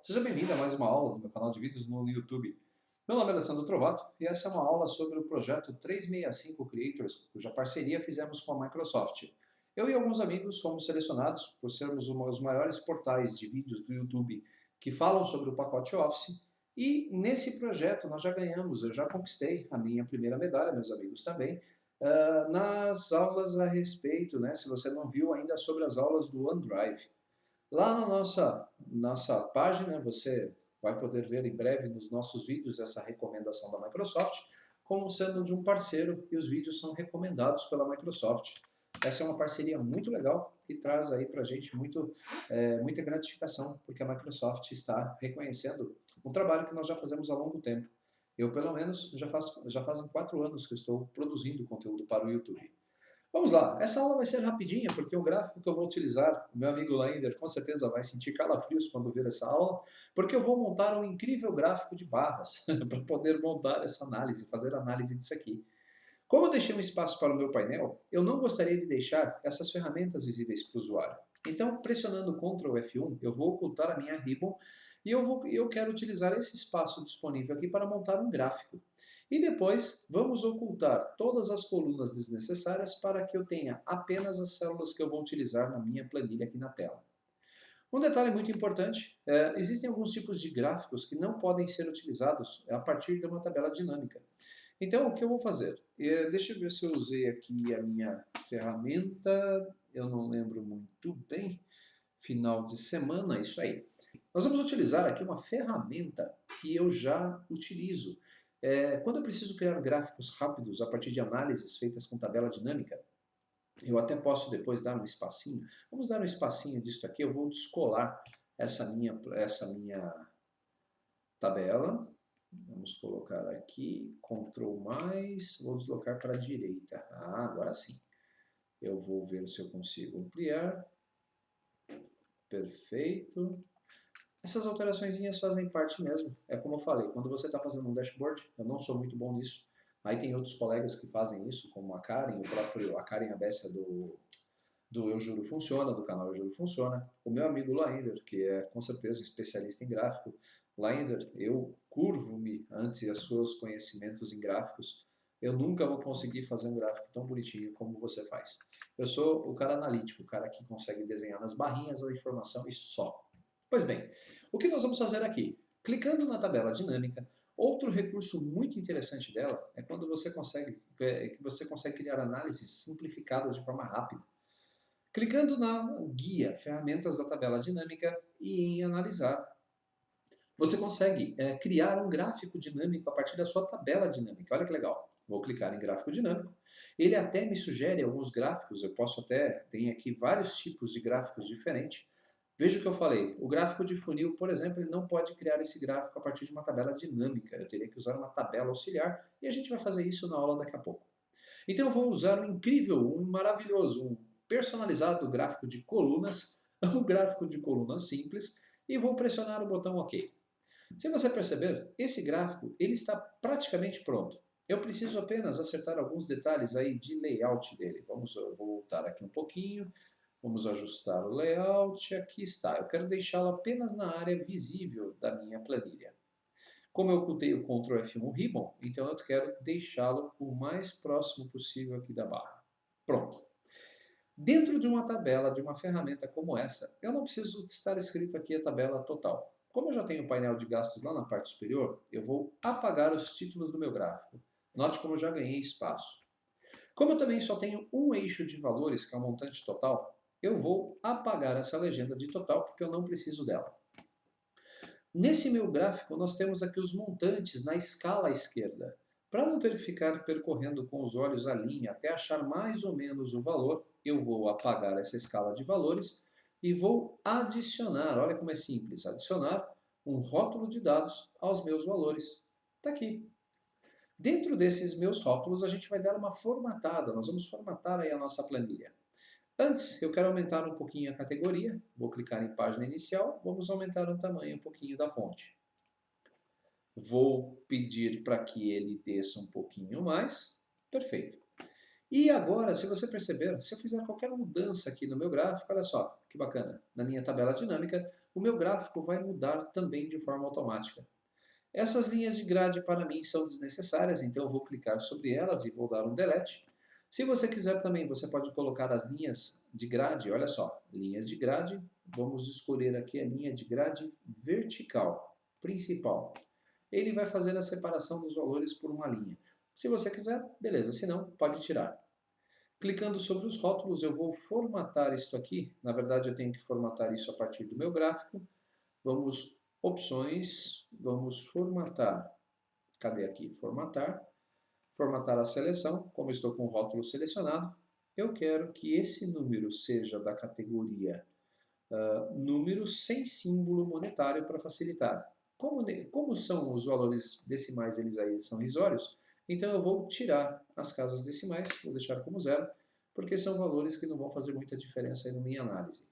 Seja bem-vindo a mais uma aula do meu canal de vídeos no YouTube. Meu nome é Alessandro Trovato e essa é uma aula sobre o projeto 365 Creators, cuja parceria fizemos com a Microsoft. Eu e alguns amigos fomos selecionados por sermos os maiores portais de vídeos do YouTube que falam sobre o pacote Office, e nesse projeto nós já ganhamos, eu já conquistei a minha primeira medalha, meus amigos também, nas aulas a respeito, né, se você não viu ainda, sobre as aulas do OneDrive. Lá na nossa página, você vai poder ver em breve nos nossos vídeos essa recomendação da Microsoft como sendo de um parceiro, e os vídeos são recomendados pela Microsoft. Essa é uma parceria muito legal que traz aí para a gente muita gratificação, porque a Microsoft está reconhecendo um trabalho que nós já fazemos há longo tempo. Eu, pelo menos, já fazem 4 anos que eu estou produzindo conteúdo para o YouTube. Vamos lá, essa aula vai ser rapidinha, porque o gráfico que eu vou utilizar, o meu amigo Lander com certeza vai sentir calafrios quando ver essa aula, porque eu vou montar um incrível gráfico de barras para poder montar essa análise, fazer análise disso aqui. Como eu deixei um espaço para o meu painel, eu não gostaria de deixar essas ferramentas visíveis para o usuário. Então, pressionando Ctrl F1, eu vou ocultar a minha ribbon e eu quero utilizar esse espaço disponível aqui para montar um gráfico. E depois, vamos ocultar todas as colunas desnecessárias para que eu tenha apenas as células que eu vou utilizar na minha planilha aqui na tela. Um detalhe muito importante, existem alguns tipos de gráficos que não podem ser utilizados a partir de uma tabela dinâmica. Então, o que eu vou fazer? Deixa eu ver se eu usei aqui a minha ferramenta, eu não lembro muito bem, final de semana, isso aí. Nós vamos utilizar aqui uma ferramenta que eu já utilizo. Quando eu preciso criar gráficos rápidos a partir de análises feitas com tabela dinâmica, eu até posso depois dar um espacinho. Vamos dar um espacinho disso aqui, eu vou descolar essa minha tabela. Vamos colocar aqui, Ctrl+, vou deslocar para a direita. Agora sim. Eu vou ver se eu consigo ampliar. Perfeito. Essas alterações fazem parte mesmo. É como eu falei, quando você está fazendo um dashboard, eu não sou muito bom nisso. Aí tem outros colegas que fazem isso, como a Karen, a Karen Abessia do Eu Juro Funciona, do canal Eu Juro Funciona. O meu amigo Laender, que é com certeza um especialista em gráfico. Laender, eu curvo-me ante os seus conhecimentos em gráficos. Eu nunca vou conseguir fazer um gráfico tão bonitinho como você faz. Eu sou o cara analítico, o cara que consegue desenhar nas barrinhas a informação e só. Pois bem, o que nós vamos fazer aqui? Clicando na tabela dinâmica, outro recurso muito interessante dela é quando você consegue criar análises simplificadas de forma rápida. Clicando na guia Ferramentas da Tabela Dinâmica e em Analisar, você consegue criar um gráfico dinâmico a partir da sua tabela dinâmica. Olha que legal. Vou clicar em gráfico dinâmico. Ele até me sugere alguns gráficos, tem aqui vários tipos de gráficos diferentes. Veja o que eu falei, o gráfico de funil, por exemplo, ele não pode criar esse gráfico a partir de uma tabela dinâmica. Eu teria que usar uma tabela auxiliar e a gente vai fazer isso na aula daqui a pouco. Então eu vou usar um incrível, um maravilhoso, um personalizado gráfico de colunas, um gráfico de colunas simples, e vou pressionar o botão OK. Se você perceber, esse gráfico ele está praticamente pronto. Eu preciso apenas acertar alguns detalhes aí de layout dele. Vamos voltar aqui um pouquinho. Vamos ajustar o layout. Aqui está. Eu quero deixá-lo apenas na área visível da minha planilha. Como eu ocultei o Ctrl F1 Ribbon, então eu quero deixá-lo o mais próximo possível aqui da barra. Pronto. Dentro de uma tabela, de uma ferramenta como essa, eu não preciso estar escrito aqui a tabela total. Como eu já tenho o painel de gastos lá na parte superior, eu vou apagar os títulos do meu gráfico. Note como eu já ganhei espaço. Como eu também só tenho um eixo de valores, que é o montante total, eu vou apagar essa legenda de total, porque eu não preciso dela. Nesse meu gráfico, nós temos aqui os montantes na escala à esquerda. Para não ter que ficar percorrendo com os olhos a linha até achar mais ou menos o valor, eu vou apagar essa escala de valores e vou adicionar, olha como é simples, adicionar um rótulo de dados aos meus valores. Está aqui. Dentro desses meus rótulos, a gente vai dar uma formatada, nós vamos formatar aí a nossa planilha. Antes, eu quero aumentar um pouquinho a categoria, vou clicar em página inicial, vamos aumentar o tamanho um pouquinho da fonte. Vou pedir para que ele desça um pouquinho mais, perfeito. E agora, se você perceber, se eu fizer qualquer mudança aqui no meu gráfico, olha só, que bacana, na minha tabela dinâmica, o meu gráfico vai mudar também de forma automática. Essas linhas de grade para mim são desnecessárias, então eu vou clicar sobre elas e vou dar um delete. Se você quiser também, você pode colocar as linhas de grade, olha só, linhas de grade, vamos escolher aqui a linha de grade vertical, principal. Ele vai fazer a separação dos valores por uma linha. Se você quiser, beleza, se não, pode tirar. Clicando sobre os rótulos, eu vou formatar isso aqui. Na verdade, eu tenho que formatar isso a partir do meu gráfico. Vamos, opções, vamos formatar. Cadê aqui? Formatar. Formatar a seleção. Como eu estou com o rótulo selecionado, eu quero que esse número seja da categoria número sem símbolo monetário para facilitar. Como são os valores decimais, eles aí são risórios, então eu vou tirar as casas decimais, vou deixar como zero, porque são valores que não vão fazer muita diferença aí na minha análise.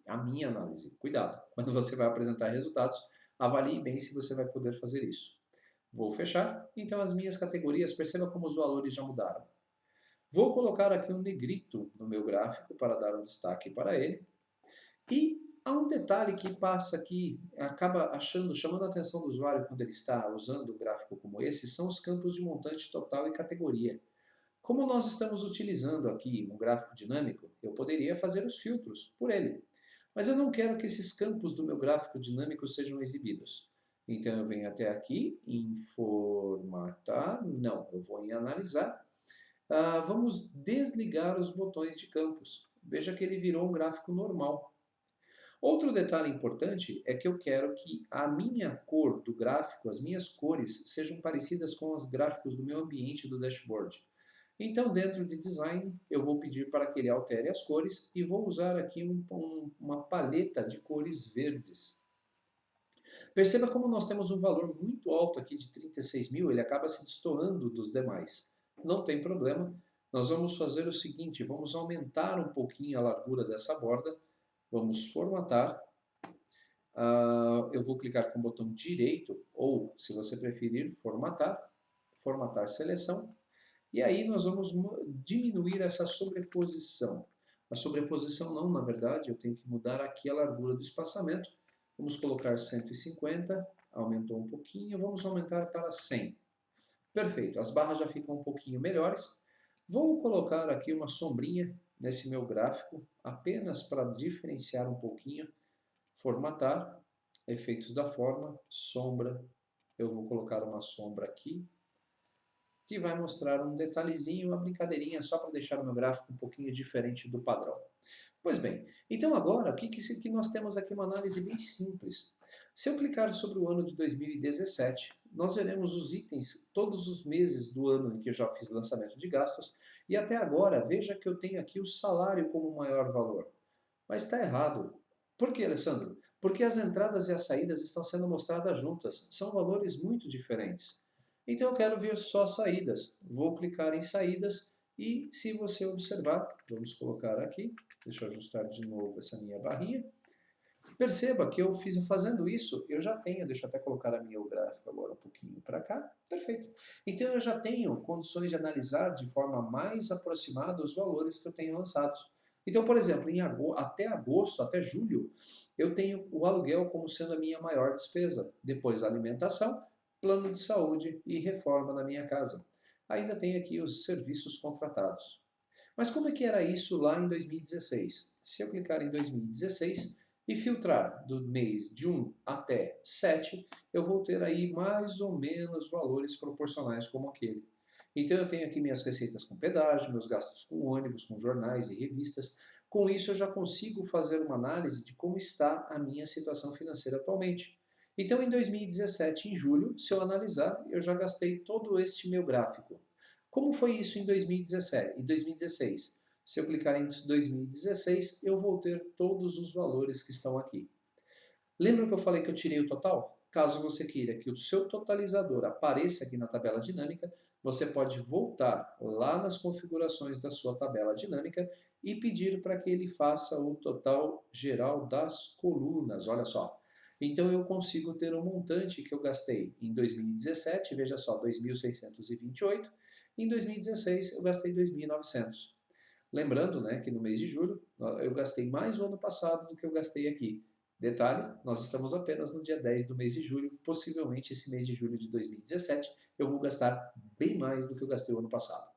A minha análise, cuidado, quando você vai apresentar resultados, avalie bem se você vai poder fazer isso. Vou fechar, então as minhas categorias, perceba como os valores já mudaram. Vou colocar aqui um negrito no meu gráfico para dar um destaque para ele. E há um detalhe que passa aqui, acaba chamando a atenção do usuário quando ele está usando um gráfico como esse, são os campos de montante total e categoria. Como nós estamos utilizando aqui um gráfico dinâmico, eu poderia fazer os filtros por ele. Mas eu não quero que esses campos do meu gráfico dinâmico sejam exibidos. Então eu venho até aqui, em formatar, não, eu vou em analisar. Vamos desligar os botões de campos. Veja que ele virou um gráfico normal. Outro detalhe importante é que eu quero que a minha cor do gráfico, as minhas cores, sejam parecidas com os gráficos do meu ambiente do dashboard. Então, dentro de Design, eu vou pedir para que ele altere as cores e vou usar aqui uma paleta de cores verdes. Perceba como nós temos um valor muito alto aqui de 36 mil, ele acaba se destoando dos demais. Não tem problema, nós vamos fazer o seguinte, vamos aumentar um pouquinho a largura dessa borda, vamos formatar, eu vou clicar com o botão direito, ou se você preferir, formatar, formatar seleção, e aí nós vamos diminuir essa sobreposição. A sobreposição não, na verdade, eu tenho que mudar aqui a largura do espaçamento. Vamos colocar 150, aumentou um pouquinho, vamos aumentar para 100. Perfeito, as barras já ficam um pouquinho melhores. Vou colocar aqui uma sombrinha nesse meu gráfico, apenas para diferenciar um pouquinho. Formatar, efeitos da forma, sombra. Eu vou colocar uma sombra aqui, que vai mostrar um detalhezinho, uma brincadeirinha, só para deixar o meu gráfico um pouquinho diferente do padrão. Pois bem, então agora, o que nós temos aqui? Uma análise bem simples. Se eu clicar sobre o ano de 2017, nós veremos os itens todos os meses do ano em que eu já fiz lançamento de gastos, e até agora, veja que eu tenho aqui o salário como maior valor. Mas está errado. Por que, Alessandro? Porque as entradas e as saídas estão sendo mostradas juntas. São valores muito diferentes. Então eu quero ver só as saídas. Vou clicar em saídas e se você observar, vamos colocar aqui, deixa eu ajustar de novo essa minha barrinha. Perceba que eu fazendo isso, eu já tenho, deixa eu até colocar a minha gráfica agora um pouquinho para cá, perfeito. Então eu já tenho condições de analisar de forma mais aproximada os valores que eu tenho lançados. Então, por exemplo, até agosto, até julho, eu tenho o aluguel como sendo a minha maior despesa. Depois a alimentação, plano de saúde e reforma na minha casa. Ainda tem aqui os serviços contratados. Mas como é que era isso lá em 2016? Se eu clicar em 2016 e filtrar do mês de 1 até 7, eu vou ter aí mais ou menos valores proporcionais como aquele. Então eu tenho aqui minhas receitas com pedágio, meus gastos com ônibus, com jornais e revistas. Com isso eu já consigo fazer uma análise de como está a minha situação financeira atualmente. Então em 2017, em julho, se eu analisar, eu já gastei todo este meu gráfico. Como foi isso em 2017, em 2016? Se eu clicar em 2016, eu vou ter todos os valores que estão aqui. Lembra que eu falei que eu tirei o total? Caso você queira que o seu totalizador apareça aqui na tabela dinâmica, você pode voltar lá nas configurações da sua tabela dinâmica e pedir para que ele faça o total geral das colunas. Olha só. Então eu consigo ter um montante que eu gastei em 2017, veja só, 2.628, Em 2016, eu gastei 2.900. Lembrando, né, que no mês de julho, eu gastei mais o ano passado do que eu gastei aqui. Detalhe, nós estamos apenas no dia 10 do mês de julho, possivelmente esse mês de julho de 2017, eu vou gastar bem mais do que eu gastei o ano passado.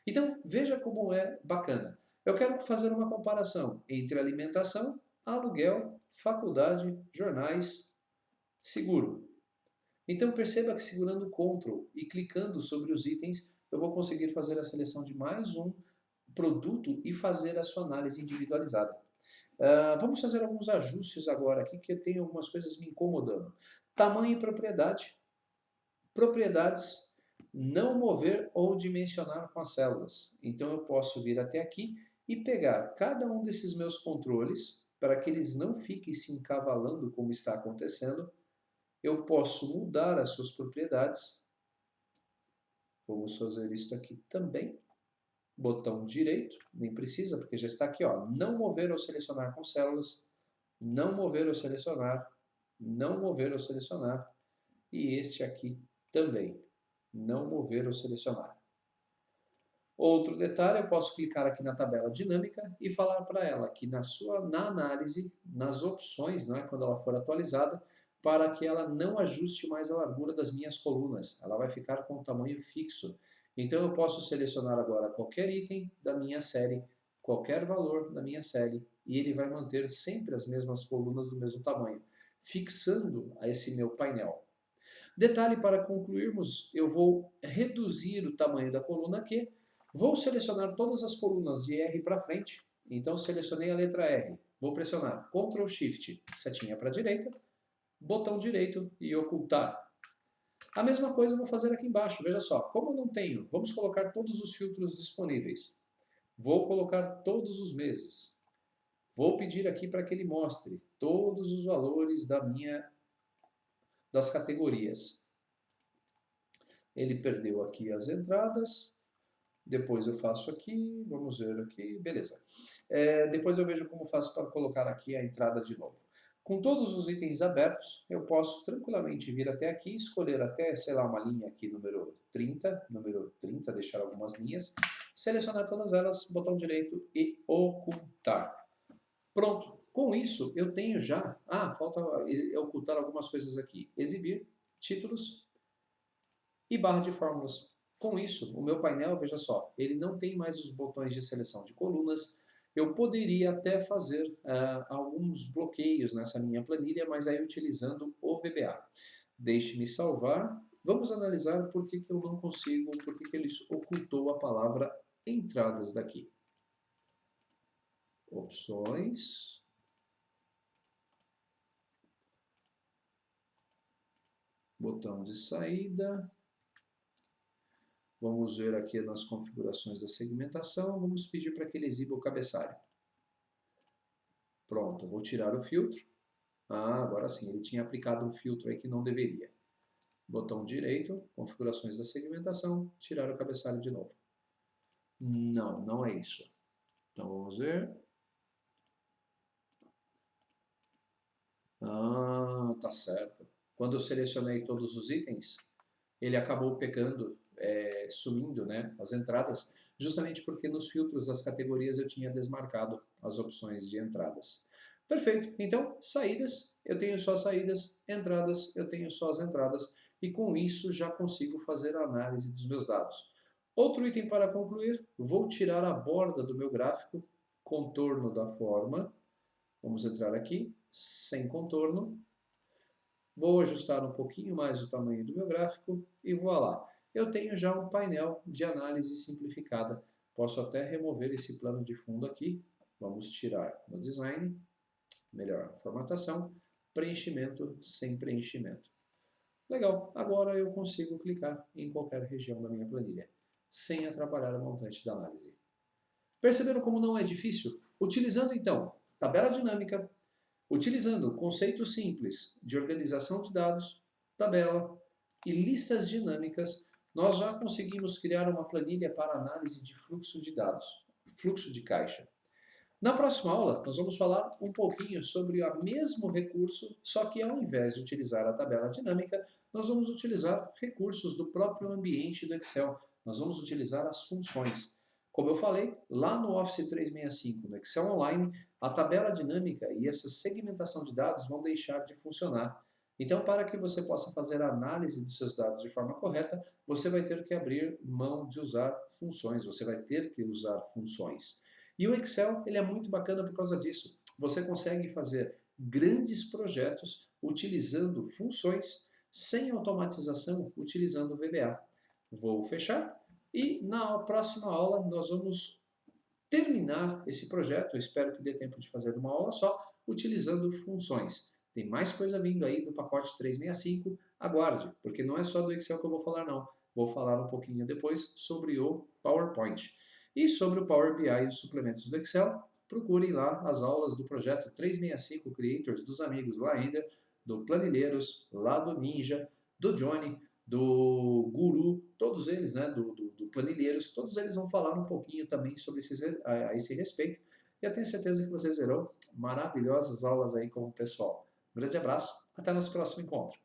Então, veja como é bacana. Eu quero fazer uma comparação entre alimentação, aluguel, faculdade, jornais, seguro. Então perceba que segurando o Ctrl e clicando sobre os itens, eu vou conseguir fazer a seleção de mais um produto e fazer a sua análise individualizada. Vamos fazer alguns ajustes agora aqui, que eu tenho algumas coisas me incomodando. Tamanho e propriedade. Propriedades, não mover ou dimensionar com as células. Então eu posso vir até aqui e pegar cada um desses meus controles, para que eles não fiquem se encavalando como está acontecendo. Eu posso mudar as suas propriedades. Vamos fazer isso aqui também. Botão direito, nem precisa, porque já está aqui, ó. Não mover ou selecionar com células. Não mover ou selecionar. Não mover ou selecionar. E este aqui também. Não mover ou selecionar. Outro detalhe, eu posso clicar aqui na tabela dinâmica e falar para ela que na análise, nas opções, né, quando ela for atualizada, para que ela não ajuste mais a largura das minhas colunas. Ela vai ficar com o tamanho fixo. Então eu posso selecionar agora qualquer item da minha série, qualquer valor da minha série, e ele vai manter sempre as mesmas colunas do mesmo tamanho, fixando a esse meu painel. Detalhe, para concluirmos, eu vou reduzir o tamanho da coluna Q, vou selecionar todas as colunas de R para frente, então selecionei a letra R, vou pressionar Ctrl Shift, setinha para a direita, botão direito e ocultar. A mesma coisa eu vou fazer aqui embaixo, veja só, como eu não tenho, vamos colocar todos os filtros disponíveis. Vou colocar todos os meses. Vou pedir aqui para que ele mostre todos os valores das categorias. Ele perdeu aqui as entradas, depois eu faço aqui, vamos ver aqui, beleza. Depois eu vejo como faço para colocar aqui a entrada de novo. Com todos os itens abertos, eu posso tranquilamente vir até aqui, escolher até, sei lá, uma linha aqui, número 30, deixar algumas linhas, selecionar todas elas, botão direito e ocultar. Pronto, com isso eu tenho já, falta ocultar algumas coisas aqui, exibir, títulos e barra de fórmulas. Com isso, o meu painel, veja só, ele não tem mais os botões de seleção de colunas. Eu poderia até fazer alguns bloqueios nessa minha planilha, mas aí utilizando o VBA. Deixe-me salvar. Vamos analisar por que eu não consigo, por que ele ocultou a palavra entradas daqui. Opções. Botão de saída. Vamos ver aqui nas configurações da segmentação, vamos pedir para que ele exiba o cabeçalho. Pronto, vou tirar o filtro. Agora sim, ele tinha aplicado um filtro aí que não deveria. Botão direito, configurações da segmentação, tirar o cabeçalho de novo. Não, não é isso. Então vamos ver. Tá certo. Quando eu selecionei todos os itens, ele acabou pegando, sumindo, né, as entradas, justamente porque nos filtros das categorias eu tinha desmarcado as opções de entradas. Perfeito, então saídas, eu tenho só saídas, entradas, eu tenho só as entradas, e com isso já consigo fazer a análise dos meus dados. Outro item para concluir, vou tirar a borda do meu gráfico, contorno da forma, vamos entrar aqui, sem contorno, vou ajustar um pouquinho mais o tamanho do meu gráfico e voilá. Eu tenho já um painel de análise simplificada. Posso até remover esse plano de fundo aqui. Vamos tirar no design, melhor formatação, preenchimento sem preenchimento. Legal, agora eu consigo clicar em qualquer região da minha planilha, sem atrapalhar o montante da análise. Perceberam como não é difícil? Utilizando então tabela dinâmica, utilizando conceitos simples de organização de dados, tabela e listas dinâmicas, nós já conseguimos criar uma planilha para análise de fluxo de dados, fluxo de caixa. Na próxima aula, nós vamos falar um pouquinho sobre o mesmo recurso, só que ao invés de utilizar a tabela dinâmica, nós vamos utilizar recursos do próprio ambiente do Excel, Nós vamos utilizar as funções. Como eu falei, lá no Office 365, no Excel Online, a tabela dinâmica e essa segmentação de dados vão deixar de funcionar. Então, para que você possa fazer a análise dos seus dados de forma correta, você vai ter que abrir mão de usar funções, você vai ter que usar funções. E o Excel, ele é muito bacana por causa disso. Você consegue fazer grandes projetos utilizando funções, sem automatização, utilizando o VBA. Vou fechar e na próxima aula nós vamos terminar esse projeto. Eu espero que dê tempo de fazer uma aula só, utilizando funções. Tem mais coisa vindo aí do pacote 365, aguarde, porque não é só do Excel que eu vou falar não. Vou falar um pouquinho depois sobre o PowerPoint. E sobre o Power BI e os suplementos do Excel, procurem lá as aulas do projeto 365 Creators dos amigos lá ainda, do Planilheiros, lá do Ninja, do Johnny, do Guru, todos eles, né, do Planilheiros, todos eles vão falar um pouquinho também sobre a esse respeito. E eu tenho certeza que vocês verão maravilhosas aulas aí com o pessoal. Um grande abraço, até nosso próximo encontro.